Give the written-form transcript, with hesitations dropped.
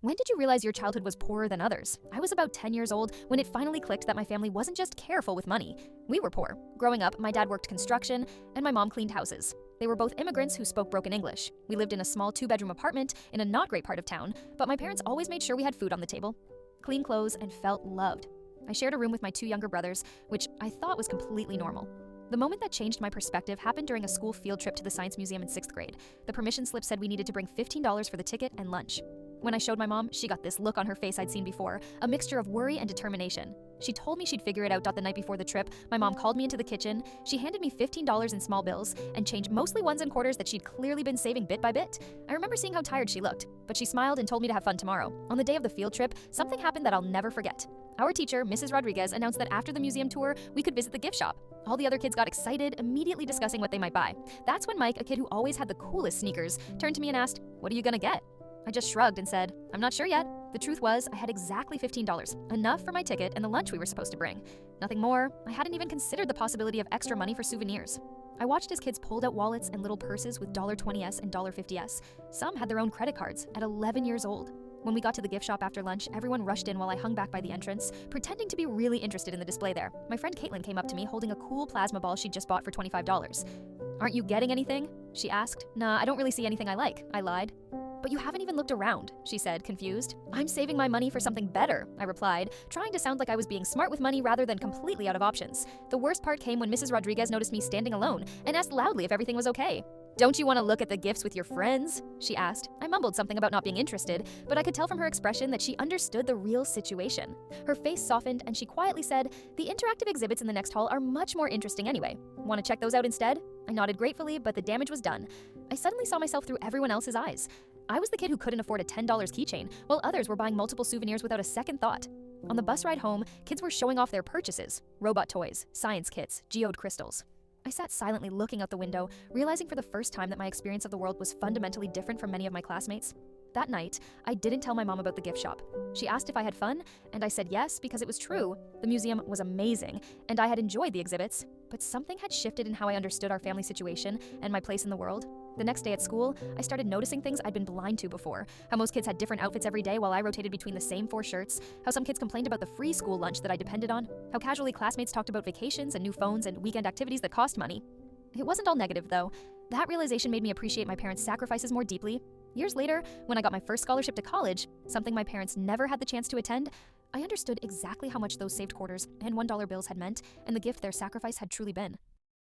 When did you realize your childhood was poorer than others? I was about 10 years old when it finally clicked that my family wasn't just careful with money. We were poor. Growing up, my dad worked construction and my mom cleaned houses. They were both immigrants who spoke broken English. We lived in a small 2-bedroom apartment in a not great part of town, but my parents always made sure we had food on the table, clean clothes, and felt loved. I shared a room with my 2 younger brothers, which I thought was completely normal. The moment that changed my perspective happened during a school field trip to the Science Museum in 6th grade. The permission slip said we needed to bring $15 for the ticket and lunch. When I showed my mom, she got this look on her face I'd seen before, a mixture of worry and determination. She told me she'd figure it out. The night before the trip, my mom called me into the kitchen. She handed me $15 in small bills and change, mostly ones and quarters that she'd clearly been saving bit by bit. I remember seeing how tired she looked, but she smiled and told me to have fun tomorrow. On the day of the field trip, something happened that I'll never forget. Our teacher, Mrs. Rodriguez, announced that after the museum tour, we could visit the gift shop. All the other kids got excited, immediately discussing what they might buy. That's when Mike, a kid who always had the coolest sneakers, turned to me and asked, "What are you gonna get?" I just shrugged and said, "I'm not sure yet." The truth was, I had exactly $15, enough for my ticket and the lunch we were supposed to bring. Nothing more. I hadn't even considered the possibility of extra money for souvenirs. I watched as kids pulled out wallets and little purses with $20s and $50s. Some had their own credit cards at 11 years old. When we got to the gift shop after lunch, everyone rushed in while I hung back by the entrance, pretending to be really interested in the display there. My friend Caitlin came up to me holding a cool plasma ball she'd just bought for $25. "Aren't you getting anything?" she asked. "Nah, I don't really see anything I like," I lied. "But you haven't even looked around," she said, confused. "I'm saving my money for something better," I replied, trying to sound like I was being smart with money rather than completely out of options. The worst part came when Mrs. Rodriguez noticed me standing alone and asked loudly if everything was okay. "Don't you want to look at the gifts with your friends?" she asked. I mumbled something about not being interested, but I could tell from her expression that she understood the real situation. Her face softened and she quietly said, "The interactive exhibits in the next hall are much more interesting anyway. Want to check those out instead?" I nodded gratefully, but the damage was done. I suddenly saw myself through everyone else's eyes. I was the kid who couldn't afford a $10 keychain, while others were buying multiple souvenirs without a second thought. On the bus ride home, kids were showing off their purchases: robot toys, science kits, geode crystals. I sat silently looking out the window, realizing for the first time that my experience of the world was fundamentally different from many of my classmates. That night, I didn't tell my mom about the gift shop. She asked if I had fun, and I said yes because it was true. The museum was amazing, and I had enjoyed the exhibits, but something had shifted in how I understood our family situation and my place in the world. The next day at school, I started noticing things I'd been blind to before. How most kids had different outfits every day while I rotated between the same 4 shirts. How some kids complained about the free school lunch that I depended on. How casually classmates talked about vacations and new phones and weekend activities that cost money. It wasn't all negative, though. That realization made me appreciate my parents' sacrifices more deeply. Years later, when I got my first scholarship to college, something my parents never had the chance to attend, I understood exactly how much those saved quarters and $1 bills had meant and the gift their sacrifice had truly been.